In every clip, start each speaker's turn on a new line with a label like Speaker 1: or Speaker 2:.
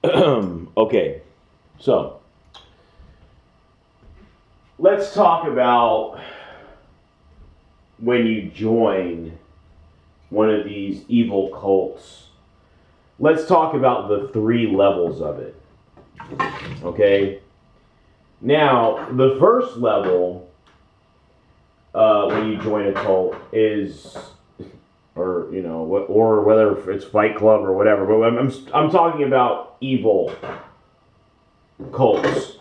Speaker 1: Okay, so let's talk about when you join one of these evil cults. Let's talk about the three levels of it. Okay? Now, the first level when you join a cult is, or whether it's Fight Club or whatever, but I'm talking about evil cults.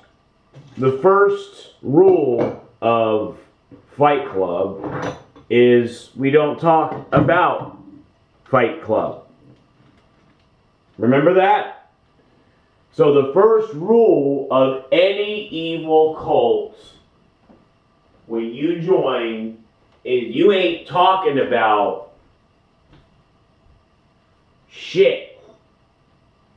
Speaker 1: The first rule of Fight Club is we don't talk about Fight Club. Remember that? So the first rule of any evil cult when you join is you ain't talking about shit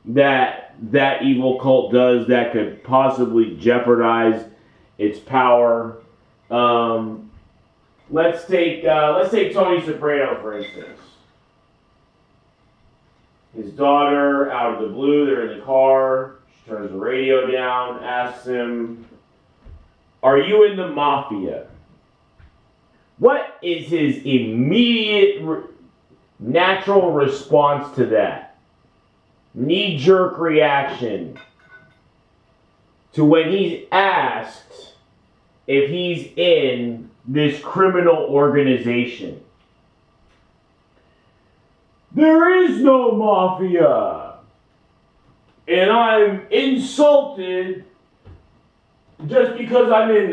Speaker 1: that evil cult does that could possibly jeopardize its power. Let's take Tony Soprano for instance. His daughter, out of the blue, they're in the car. She turns the radio down, asks him, "Are you in the mafia?" What is his immediate natural response to that? Knee-jerk reaction to when he's asked if he's in this criminal organization. There is no mafia. And I'm insulted just because I'm in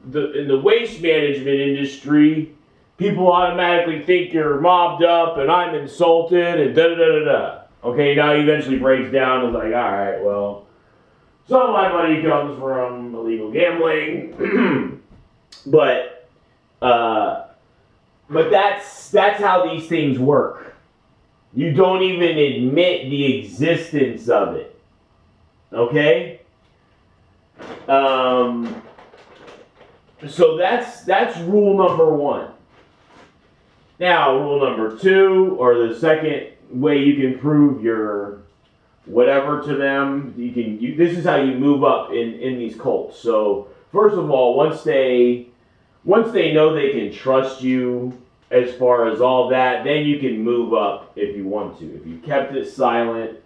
Speaker 1: the waste management industry. People automatically think you're mobbed up and I'm insulted and da da da da da. Okay, now he eventually breaks down and is like, all right, well, some of my money comes from illegal gambling, but that's how these things work. You don't even admit the existence of it. Okay? So that's rule number one. Now, rule number two, or the second way you can prove your whatever to them, this is how you move up in these cults. So, first of all, once they know they can trust you as far as all that, then you can move up if you want to. If you kept it silent,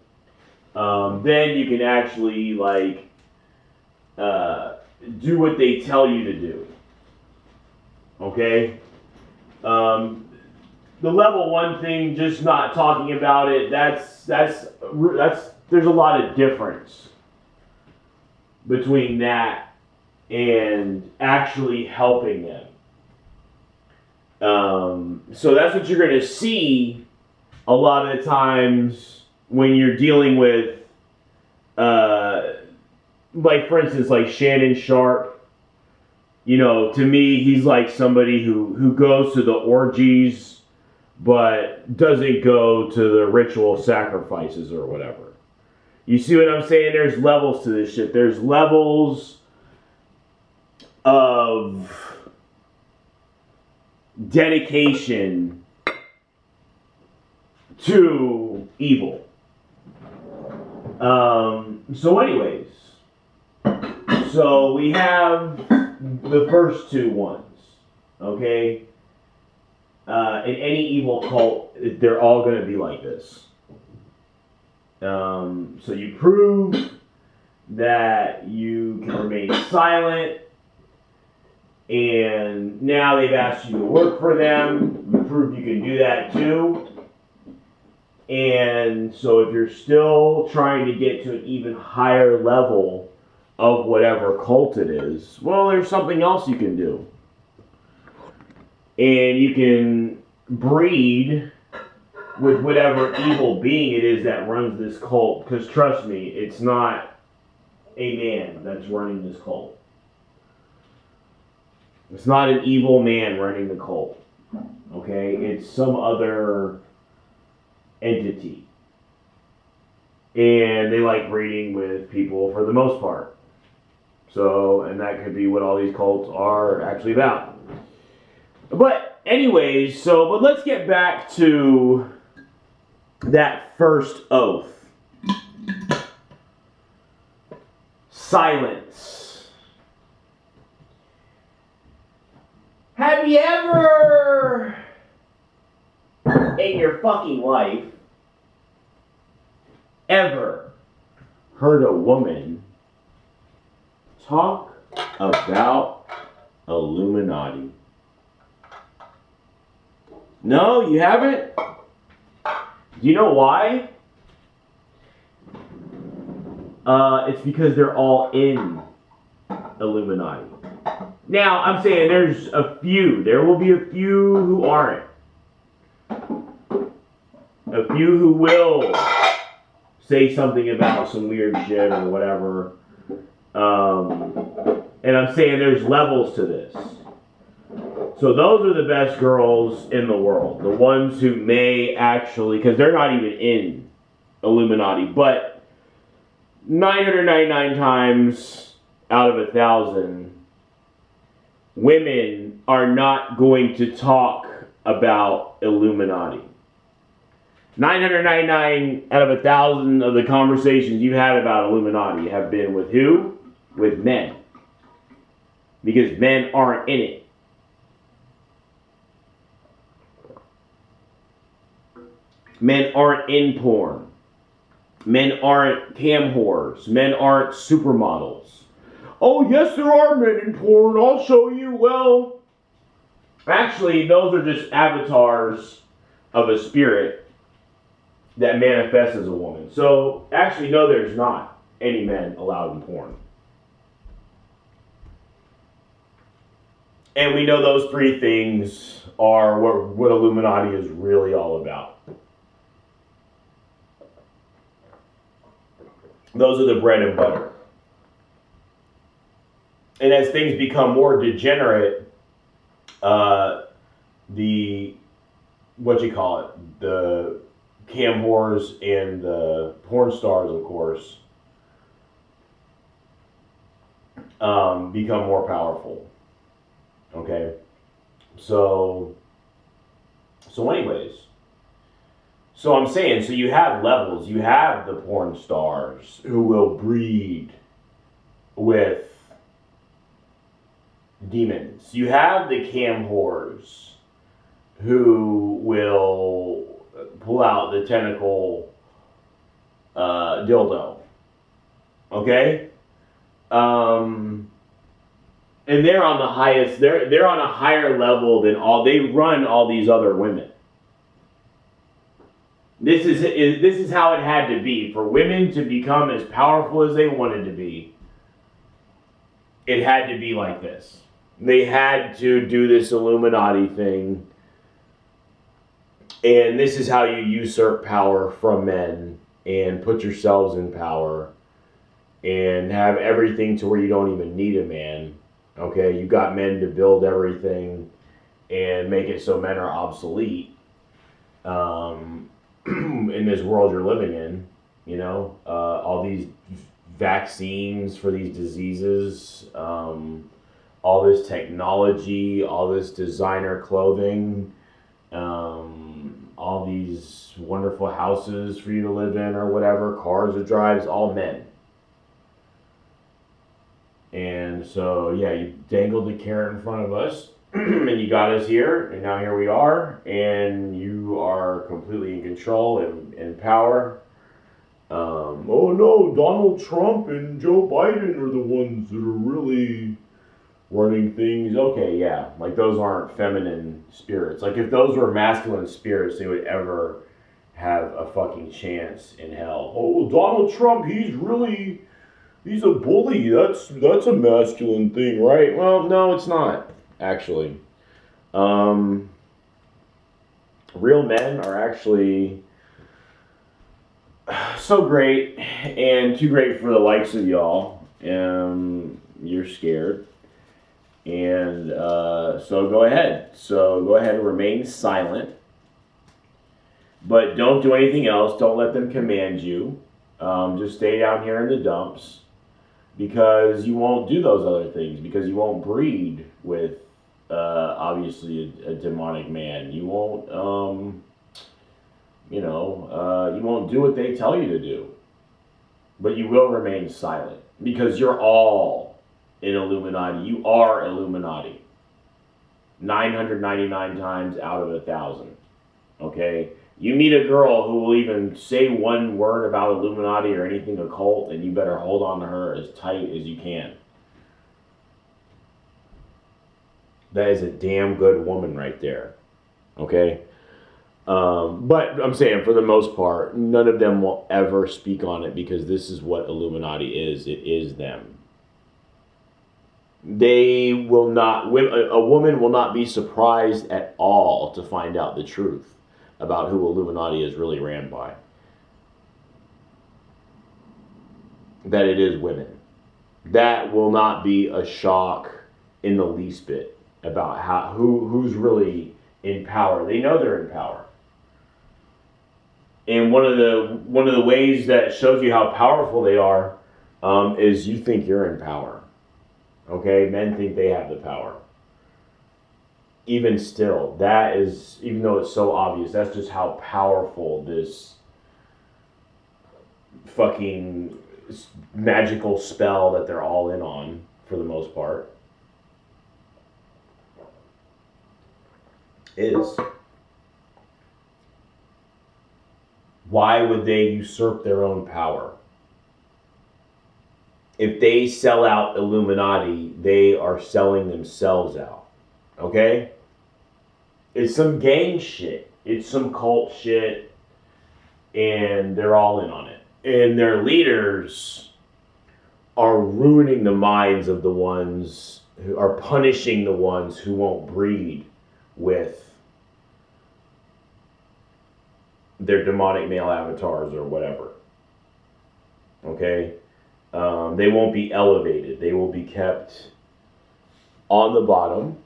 Speaker 1: then you can actually do what they tell you to do. Okay? The level one thing, just not talking about it, that's there's a lot of difference between that and actually helping them. So that's what you're going to see a lot of the times when you're dealing with, like for instance, like Shannon Sharp. You know, to me, he's like somebody who goes to the orgies, but doesn't go to the ritual sacrifices or whatever. You see what I'm saying? There's levels to this shit. There's levels of dedication to evil. So anyways, so we have the first two ones, okay? In any evil cult, they're all going to be like this. So you prove that you can remain silent, and now they've asked you to work for them. You prove you can do that too. And so if you're still trying to get to an even higher level of whatever cult it is, well, there's something else you can do. And you can breed with whatever evil being it is that runs this cult. Because trust me, it's not a man that's running this cult. It's not an evil man running the cult. Okay? It's some other entity. And they like breeding with people for the most part. So, and that could be what all these cults are actually about. But anyways, but let's get back to that first oath. silence. Have you ever, in your fucking life, ever heard a woman talk about Illuminati? No, you haven't? Do you know why? It's because they're all in Illuminati. Now, I'm saying there's a few. There will be a few who aren't. A few who will say something about some weird shit or whatever. And I'm saying there's levels to this. So those are the best girls in the world. The ones who may actually, because they're not even in Illuminati, but 999 times out of 1,000, women are not going to talk about Illuminati. 999 out of 1,000 of the conversations you've had about Illuminati have been with who? With men. Because men aren't in it. Men aren't in porn. Men aren't cam whores. Men aren't supermodels. Oh, yes, there are men in porn. I'll show you. Well, actually, those are just avatars of a spirit that manifests as a woman. So, actually, no, there's not any men allowed in porn. And we know those three things are what Illuminati is really all about. Those are the bread and butter. And as things become more degenerate, the cam whores and the porn stars, of course, become more powerful. Okay? So anyways. So I'm saying, so you have levels. You have the porn stars who will breed with demons. You have the cam whores who will pull out the tentacle dildo. Okay? And they're on the highest, they're on a higher level than they run all these other women. This is how it had to be. For women to become as powerful as they wanted to be, it had to be like this. They had to do this Illuminati thing. And this is how you usurp power from men and put yourselves in power and have everything to where you don't even need a man. Okay, you got men to build everything and make it so men are obsolete. In this world you're living in, you know, all these vaccines for these diseases, all this technology, all this designer clothing, all these wonderful houses for you to live in or whatever, cars or drives, all men. And so, yeah, you dangled the carrot in front of us. And you got us here, and now here we are, and you are completely in control and in power. Oh no, Donald Trump and Joe Biden are the ones that are really running things. Okay, yeah, like those aren't feminine spirits. Like if those were masculine spirits, they would ever have a fucking chance in hell. Oh, Donald Trump, he's a bully. That's a masculine thing, right? Well, no, it's not. Actually, real men are actually so great and too great for the likes of y'all. You're scared. And so go ahead. So go ahead and remain silent. But don't do anything else. Don't let them command you. Just stay down here in the dumps. Because you won't do those other things. Because you won't breed with obviously a demonic man. You won't, you won't do what they tell you to do. But you will remain silent. because you're all in Illuminati. You are Illuminati. 999 times out of 1,000. Okay? You meet a girl who will even say one word about Illuminati or anything occult, and you better hold on to her as tight as you can. That is a damn good woman right there. Okay? But I'm saying, for the most part, none of them will ever speak on it because this is what Illuminati is. It is them. They will not, a woman will not be surprised at all to find out the truth about who Illuminati is really ran by. That it is women. That will not be a shock in the least bit about who's really in power. They know they're in power. And one of the ways that shows you how powerful they are is you think you're in power. Okay, men think they have the power. Even still, that is, even though it's so obvious, that's just how powerful this fucking magical spell that they're all in on, for the most part, is. Why would they usurp their own power? If they sell out Illuminati, they are selling themselves out. Okay? It's some gang shit. It's some cult shit. And they're all in on it. And their leaders are ruining the minds of the ones who are punishing the ones who won't breed with their demonic male avatars or whatever. Okay? They won't be elevated. They will be kept on the bottom.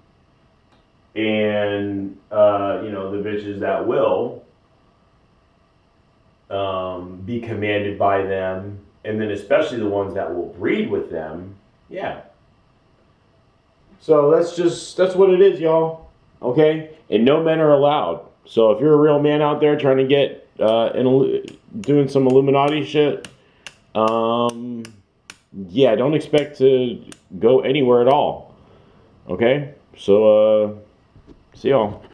Speaker 1: And, the bitches that will be commanded by them, and then especially the ones that will breed with them, yeah. So that's what it is, y'all. Okay? And no men are allowed. So if you're a real man out there trying to get doing some Illuminati shit, yeah, don't expect to go anywhere at all. Okay? So, see y'all.